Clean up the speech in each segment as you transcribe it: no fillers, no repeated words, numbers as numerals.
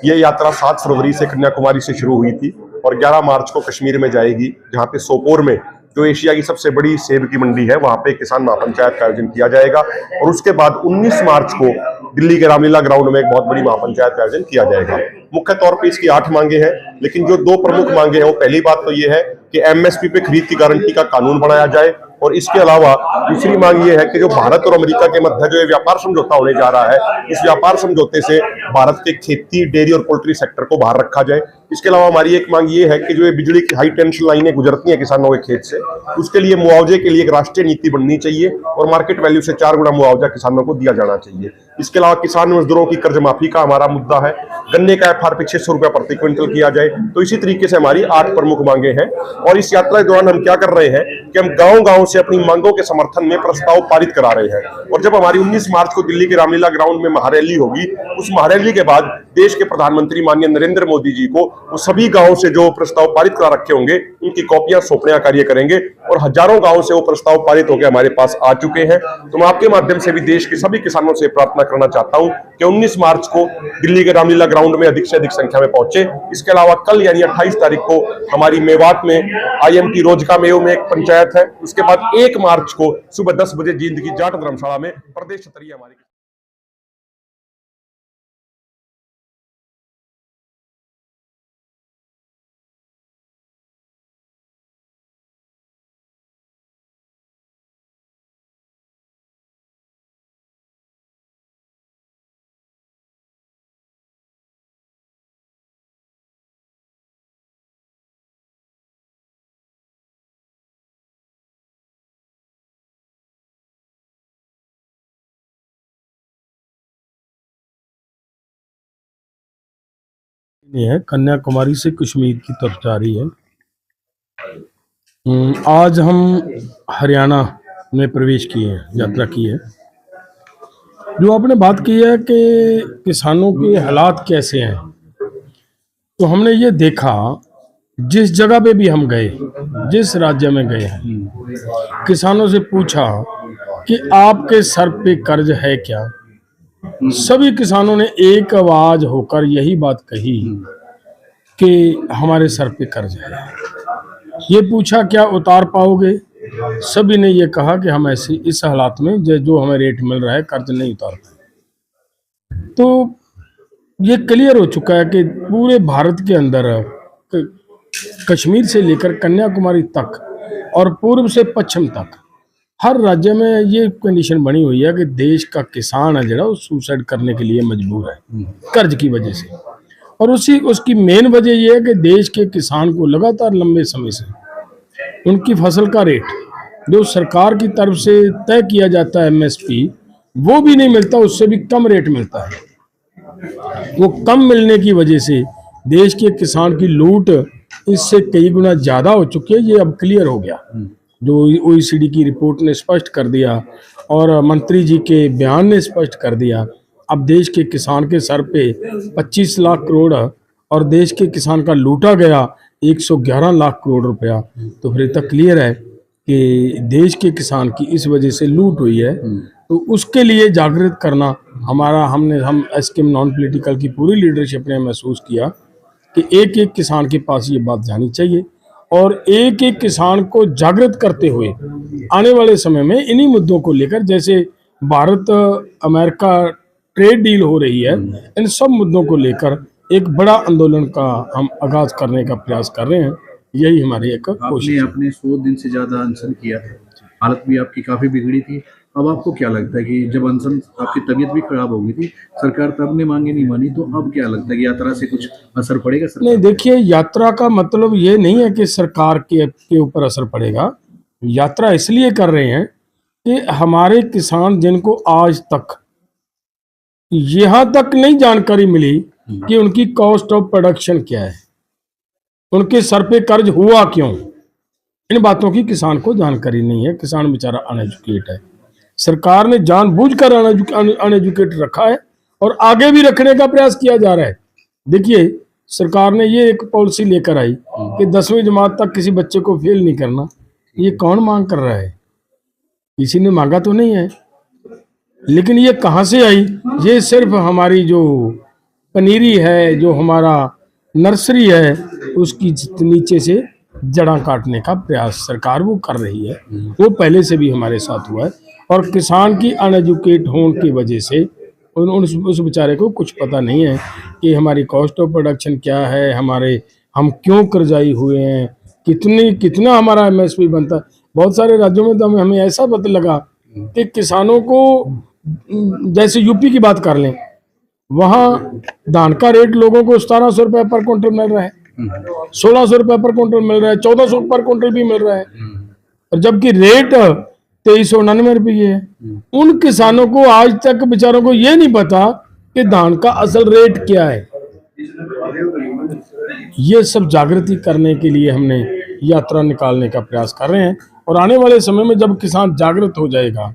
ये यात्रा 7 फरवरी से कन्याकुमारी से शुरू हुई थी और 11 मार्च को कश्मीर में जाएगी, जहां पे सोपोर में जो एशिया की सबसे बड़ी सेब की मंडी है, वहां पे किसान महापंचायत का आयोजन किया जाएगा। और उसके बाद 19 मार्च को दिल्ली के रामलीला ग्राउंड में एक बहुत बड़ी महापंचायत का आयोजन किया जाएगा। मुख्य तौर पे इसकी 8 मांगे हैं, लेकिन जो 2 प्रमुख मांगे हैं, वो पहली बात तो ये है कि एमएसपी पे खरीद की गारंटी का कानून बनाया जाए, और इसके अलावा दूसरी मांग ये है कि जो भारत और अमेरिका के मध्य जो ये व्यापार समझौता होने जा रहा है, इस व्यापार समझौते से भारत के खेती, डेयरी और पोल्ट्री सेक्टर को बाहर रखा जाए। इसके अलावा हमारी एक मांग ये है कि जो ये बिजली की हाई टेंशन लाइनें गुजरती हैं किसानों के खेत से, उसके लिए मुआवजे के लिए एक राष्ट्रीय नीति बननी चाहिए और मार्केट वैल्यू से 4 गुना मुआवजा किसानों को दिया जाना चाहिए। इसके अलावा किसान मजदूरों की कर्ज माफी का हमारा मुद्दा है, गन्ने का एफआरपी 600 रुपया प्रति क्विंटल किया जाए। तो इसी तरीके से हमारी 8 प्रमुख मांगे हैं, और इस यात्रा के दौरान हम क्या कर रहे हैं कि हम गांव-गांव से अपनी मांगों के समर्थन में प्रस्ताव पारित करा रहे हैं। और जब हमारी 19 मार्च को दिल्ली के रामलीला ग्राउंड में महारैली होगी, उस महारैली के बाद देश के प्रधानमंत्री माननीय नरेंद्र मोदी जी को वो सभी गांवों से जो प्रस्ताव पारित करा रखे होंगे, उनकी कॉपियां सौंपने का कार्य करेंगे, और हजारों गांवों से वो प्रस्ताव पारित होकर हमारे पास आ चुके हैं। तो मैं आपके माध्यम से भी देश के सभी किसानों से प्रार्थना करना चाहता हूं कि 19 मार्च को दिल्ली के रामलीला ग्राउंड में अधिक से अधिक संख्या में पहुंचे। इसके अलावा कल यानी 28 तारीख को हमारी मेवात में IMT रोजका मेव में एक पंचायत है। उसके बाद 1 मार्च को सुबह 10 बजे जींद की जाट धर्मशाला में प्रदेश स्तरीय हमारी है कन्याकुमारी से कश्मीर की तरफ जा रही है। आज हम हरियाणा में प्रवेश किए हैं, यात्रा की है। जो आपने बात की है कि किसानों के हालात कैसे हैं, तो हमने ये देखा जिस जगह पे भी हम गए, जिस राज्य में गए हैं, किसानों से पूछा कि आपके सर पे कर्ज है क्या। सभी किसानों ने एक आवाज होकर यही बात कही कि हमारे सर पे कर्ज है। ये पूछा क्या उतार पाओगे, सभी ने ये कहा कि हम ऐसे इस हालात में जो हमें रेट मिल रहा है कर्ज नहीं उतार पाए। तो ये क्लियर हो चुका है कि पूरे भारत के अंदर कश्मीर से लेकर कन्याकुमारी तक और पूर्व से पश्चिम तक हर राज्य में ये कंडीशन बनी हुई है कि देश का किसान है जो सुसाइड करने के लिए मजबूर है कर्ज की वजह से। और उसकी मेन वजह यह है कि देश के किसान को लगातार लंबे समय से उनकी फसल का रेट जो सरकार की तरफ से तय किया जाता है MSP, वो भी नहीं मिलता, उससे भी कम रेट मिलता है। वो कम मिलने की वजह से देश के किसान की लूट इससे कई गुना ज़्यादा हो चुकी है। ये अब क्लियर हो गया, जो OECD की रिपोर्ट ने स्पष्ट कर दिया और मंत्री जी के बयान ने स्पष्ट कर दिया। अब देश के किसान के सर पे 25 लाख करोड़ और देश के किसान का लूटा गया 111 लाख करोड़ रुपया। तो फिर तक क्लियर है कि देश के किसान की इस वजह से लूट हुई है। तो उसके लिए जागृत करना हम SKM नॉन पॉलिटिकल की पूरी लीडरशिप ने महसूस किया कि एक एक किसान के पास ये बात जानी चाहिए और एक एक किसान को जागृत करते हुए आने वाले समय में इन्हीं मुद्दों को लेकर, जैसे भारत अमेरिका ट्रेड डील हो रही है, इन सब मुद्दों को लेकर एक बड़ा आंदोलन का हम आगाज करने का प्रयास कर रहे हैं। यही हमारी एक कोशिश है। आपने 100 दिन से ज्यादा अनशन किया था, हालत भी आपकी काफी बिगड़ी थी। अब आपको क्या लगता है कि जब अनशन, आपकी तबीयत भी खराब हो गई थी, सरकार तब ने मांगे नहीं मानी, तो अब क्या लगता है कि यात्रा से कुछ असर पड़ेगा? नहीं, देखिए, यात्रा का मतलब ये नहीं है कि सरकार के ऊपर असर पड़ेगा। यात्रा इसलिए कर रहे हैं कि हमारे किसान जिनको आज तक यहाँ तक नहीं जानकारी मिली कि उनकी कॉस्ट ऑफ प्रोडक्शन क्या है, उनके सर पे कर्ज हुआ क्यों, इन बातों की किसान को जानकारी नहीं है। किसान बेचारा अनएजुकेट है। सरकार ने जानबूझकर अनएजुकेट रखा है और आगे भी रखने का प्रयास किया जा रहा है। देखिए, सरकार ने ये एक पॉलिसी लेकर आई कि 10वीं जमात तक किसी बच्चे को फेल नहीं करना। ये कौन मांग कर रहा है? किसी ने मांगा तो नहीं है, लेकिन ये कहाँ से आई? ये सिर्फ हमारी जो पनीरी है, जो हमारा नर्सरी है, उसकी नीचे से जड़ां काटने का प्रयास सरकार वो कर रही है। वो पहले से भी हमारे साथ हुआ है। और किसान की अनएजुकेट होने की वजह से उस बेचारे को कुछ पता नहीं है कि हमारी कॉस्ट ऑफ प्रोडक्शन क्या है, हम क्यों कर्जाई हुए हैं, कितना हमारा एमएसपी बनता है। बहुत सारे राज्यों में तो हमें ऐसा पता लगा कि किसानों को, जैसे यूपी की बात कर लें, वहाँ धान का रेट लोगों को 1700 रुपये पर क्विंटल मिल रहा है, 1600 रुपये पर क्विंटल मिल रहा है, 1400 पर क्विंटल भी मिल रहा है, और जबकि रेट 2399 रुपये है। उन किसानों को आज तक बेचारों को ये नहीं पता कि धान का असल रेट क्या है। ये सब जागृति करने के लिए हमने यात्रा निकालने का प्रयास कर रहे हैं, और आने वाले समय में जब किसान जागृत हो जाएगा,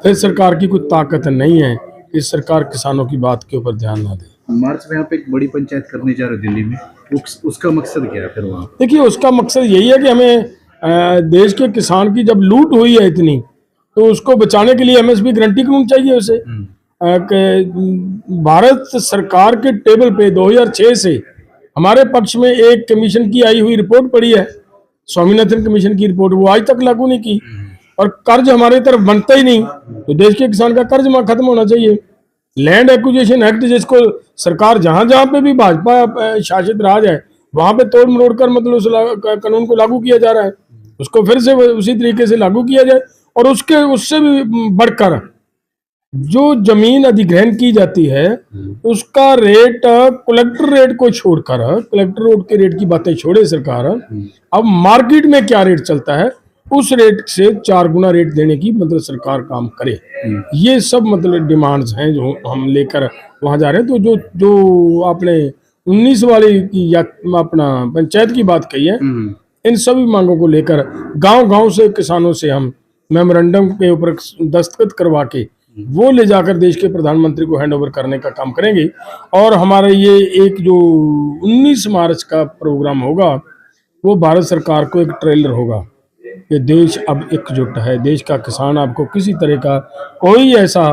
फिर सरकार की कोई ताकत नहीं है कि सरकार किसानों की बात के ऊपर ध्यान ना दे। मार्च में आप एक बड़ी पंचायत करने जा रहे हो दिल्ली में, उसका मकसद क्या है फिर वहाँ? देखिए, उसका मकसद यही है कि हमें देश के किसान की जब लूट हुई है इतनी, तो उसको बचाने के लिए एमएसपी गारंटी कानून चाहिए उसे। भारत सरकार के टेबल पे 2006 से हमारे पक्ष में एक कमीशन की आई हुई रिपोर्ट पड़ी है, स्वामीनाथन कमीशन की रिपोर्ट, वो आज तक लागू नहीं की। और कर्ज हमारे तरफ बनता ही नहीं, तो देश के किसान का कर्ज खत्म होना चाहिए। लैंड एक्विजिशन एक्ट, जिसको सरकार जहां जहां पे भी भाजपा शासित राज है वहां पे तोड़ मरोड़ कर मतलब उस कानून को लागू किया जा रहा है, उसको फिर से उसी तरीके से लागू किया जाए। और उससे भी बढ़कर जो जमीन अधिग्रहण की जाती है उसका रेट, कलेक्टर रेट को छोड़कर, कलेक्टर रेट के रेट की बातें छोड़े सरकार, अब मार्केट में क्या रेट चलता है उस रेट से 4 गुना रेट देने की मतलब सरकार काम करे। ये सब मतलब डिमांड्स हैं जो हम लेकर वहां जा रहे हैं। तो जो आपने 19 वाली की या अपना पंचायत की बात कही है, इन सभी मांगों को लेकर गांव-गांव से किसानों से हम मेमोरेंडम के ऊपर दस्तखत करवा के वो ले जाकर देश के प्रधानमंत्री को हैंड ओवर करने का काम करेंगे। और हमारा ये एक जो 19 मार्च का प्रोग्राम होगा वो भारत सरकार को एक ट्रेलर होगा कि देश अब एकजुट है, देश का किसान आपको किसी तरह का कोई ऐसा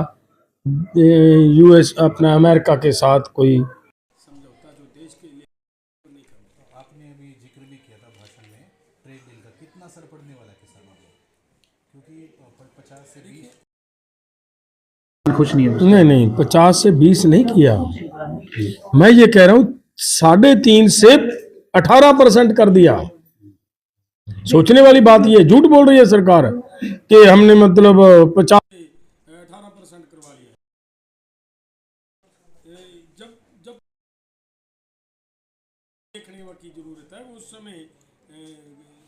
यूएस अपना अमेरिका के साथ कोई समझौता जो देश के लिए नहीं करना। आपने अभी जिक्र भी किया था भाषण में ट्रेड डील का, कितना असर पड़ने वाला है किसानों को? क्योंकि 50 से 20 खुश नहीं है। नहीं 50 से 20 नहीं किया, मैं ये कह रहा हूँ 3.5 से 18% कर दिया। सोचने वाली बात ये, झूठ बोल रही है सरकार कि हमने मतलब 50 से 18% करवा लिया। जब देखने की जरूरत है, उस समय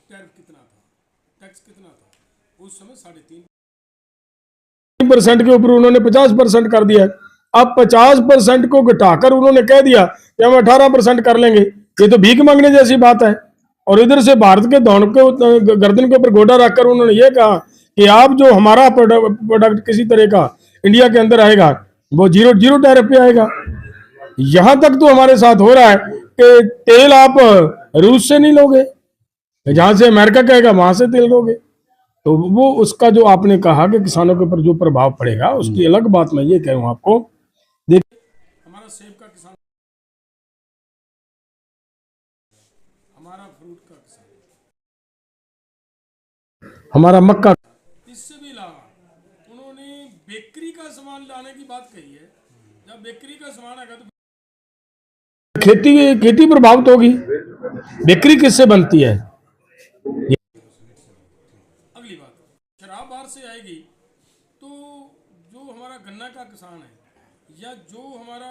टैरिफ कितना था, टैक्स कितना था, उस समय 3.5% के ऊपर उन्होंने 50% कर दिया। अब 50% को घटाकर उन्होंने कह दिया कि हम 18% कर लेंगे। ये तो भीख मांगने जैसी बात है। और इधर से भारत के धौन को गर्दन के ऊपर गोटा रखकर उन्होंने ये कहा कि आप जो हमारा प्रोडक्ट किसी तरह का इंडिया के अंदर आएगा वो जीरो टैरिफ पे आएगा। यहां तक तो हमारे साथ हो रहा है कि तेल आप रूस से नहीं लोगे, जहां से अमेरिका कहेगा वहां से तेल लोगे। तो वो उसका जो आपने कहा कि किसानों के ऊपर जो प्रभाव पड़ेगा उसकी अलग बात मैं ये कहूँ आपको। देखिए, हमारा सेब का किसान, हमारा फ्रूट का किसान, हमारा मक्का, इससे भी अलावा उन्होंने बेकरी का सामान लाने की बात कही है। जब बेकरी का सामान आएगा तो खेती प्रभावित होगी। बेकरी किससे बनती है? अगली बात, शराब बाहर से आएगी तो जो हमारा गन्ना का किसान है या जो हमारा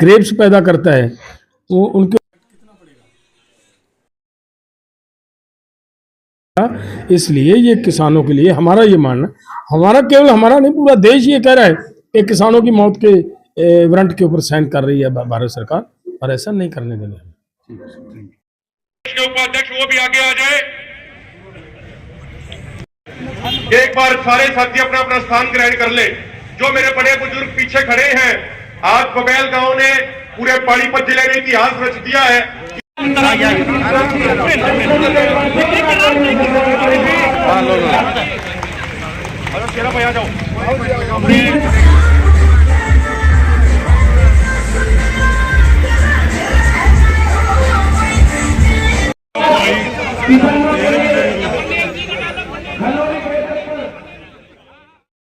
ग्रेप्स पैदा करता है वो उनके कितना पड़ेगा। इसलिए ये किसानों के लिए हमारा ये मानना, हमारा केवल हमारा नहीं पूरा देश ये कह रहा है कि किसानों की मौत के वारंट के ऊपर साइन कर रही है भारत सरकार, और ऐसा नहीं करने देंगे। उपाध्यक्ष वो भी आगे आ जाए। एक बार सारे साथी अपना अपना स्थान ग्रहण कर ले। जो मेरे बड़े बुजुर्ग पीछे खड़े हैं, आज बबैल गांव ने पूरे पानीपत जिले में इतिहास रच दिया है। आ जाओ। People